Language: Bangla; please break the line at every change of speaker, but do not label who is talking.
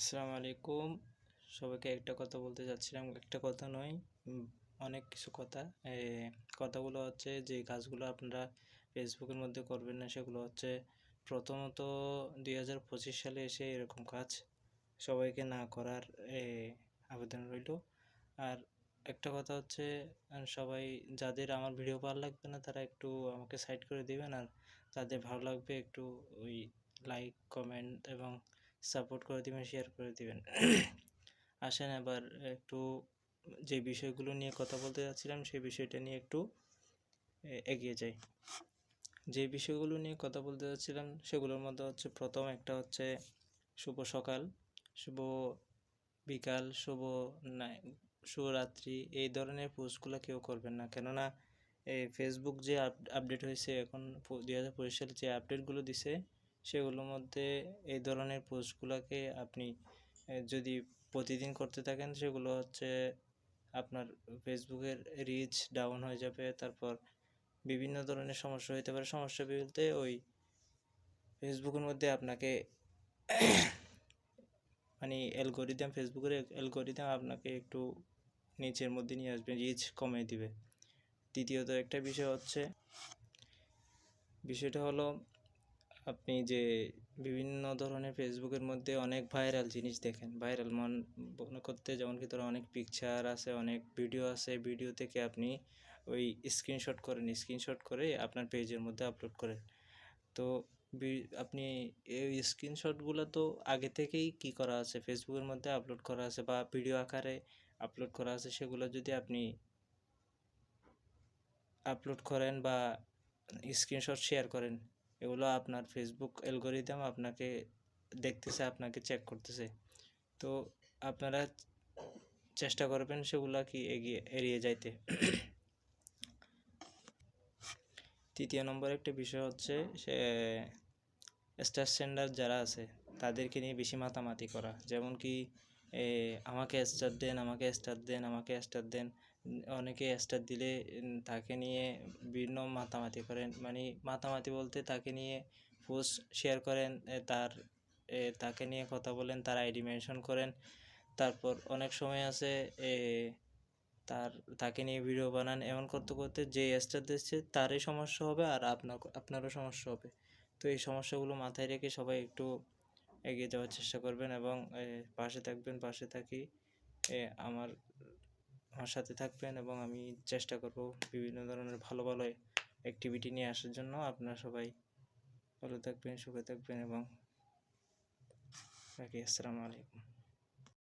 আসসালামু আলাইকুম। সবাইকে একটা কথা বলতে চাচ্ছিলাম, একটা কথা নয়, অনেক কিছু কথা। কথাগুলো হচ্ছে যে কাজগুলো আপনারা ফেসবুকের মধ্যে করবেন না, সেগুলো হচ্ছে প্রথমত 2025 সালে এসে এরকম কাজ সবাইকে না করার আবেদন রইল। আর একটা কথা হচ্ছে, সবাই যাদের আমার ভিডিও ভালো লাগবে না তারা একটু আমাকে সাইড করে দিবেন, আর যাদের ভালো লাগবে একটু ওই লাইক, কমেন্ট এবং সাপোর্ট করে দিবেন, শেয়ার করে দিবেন। আসেন এবার একটু যে বিষয়গুলো নিয়ে কথা বলতে যাচ্ছিলাম সেই বিষয়টা নিয়ে একটু এগিয়ে যাই। যে বিষয়গুলো নিয়ে কথা বলতে যাচ্ছিলাম সেগুলোর মধ্যে হচ্ছে, প্রথম একটা হচ্ছে শুভ সকাল, শুভ বিকাল, শুভরাত্রি, এই ধরনের পোস্টগুলো কেউ করবেন না। কেননা এই ফেসবুক যে আপডেট হয়েছে এখন 2025 সালে যে আপডেটগুলো দিছে সেগুলোর মধ্যে এই ধরনের পোস্টগুলোকে আপনি যদি প্রতিদিন করতে থাকেন সেগুলো হচ্ছে আপনার ফেসবুকের রিচ ডাউন হয়ে যাবে। তারপর বিভিন্ন ধরনের সমস্যা হতে পারে। সমস্যা বলতে ওই ফেসবুকের মধ্যে আপনাকে মানে ফেসবুকের অ্যালগোরিদম আপনাকে একটু নিচের মধ্যে নিয়ে আসবে, রিচ কমিয়ে দিবে। দ্বিতীয়ত একটা বিষয়টা হলো, আপনি যে বিভিন্ন ধরনের ফেসবুকের মধ্যে অনেক ভাইরাল জিনিস দেখেন, ভাইরাল মনে করতে যেমন কি ধরো অনেক পিকচার আছে, অনেক ভিডিও আছে, ভিডিও থেকে আপনি ওই স্ক্রিনশট করে আপনার পেজের মধ্যে আপলোড করেন। তো আপনি এই স্ক্রিনশটগুলো তো আগে থেকেই কি করা আছে, ফেসবুকের মধ্যে আপলোড করা আছে বা ভিডিও আকারে আপলোড করা আছে, সেগুলো যদি আপনি আপলোড করেন বা স্ক্রিনশট শেয়ার করেন, এগুলো আপনার ফেসবুক অ্যালগোরিদম আপনাকে দেখতেছে, আপনাকে চেক করতেছে। তো আপনারা চেষ্টা করবেন সেগুলো এড়িয়ে যাইতে। তৃতীয় নম্বর একটা বিষয় হচ্ছে, সে স্টার সেন্ডার যারা আছে তাদেরকে নিয়ে বেশি মাতামাতি করা, যেমন কি আমাকে স্টার দেন, আমাকে স্টার দেন, আমাকে স্টার দেন। অনেকে স্টার দিলে তাকে নিয়ে বিভিন্ন মাতামাতি করেন, মানে মাতামাতি বলতে তাকে নিয়ে পোস্ট শেয়ার করেন, তাকে নিয়ে কথা বলেন, তার আইডি মেনশন করেন। তারপর অনেক সময় আছে তাকে নিয়ে ভিডিও বানান। এমন করতে করতে যে স্টার দিচ্ছে তারই সমস্যা হবে আর আপনারও সমস্যা হবে। তো এই সমস্যাগুলো মাথায় রেখে সবাই একটু এগিয়ে যাওয়ার চেষ্টা করবেন এবং পাশে থাকবেন। পাশে থাকি আমার সাথে থাকবেন এবং আমি চেষ্টা করব বিভিন্ন ধরনের ভালো ভালো অ্যাক্টিভিটি নিয়ে আসার জন্য। আপনারা সবাই ভালো থাকবেন, সুখে থাকবেন এবং আসসালামু আলাইকুম।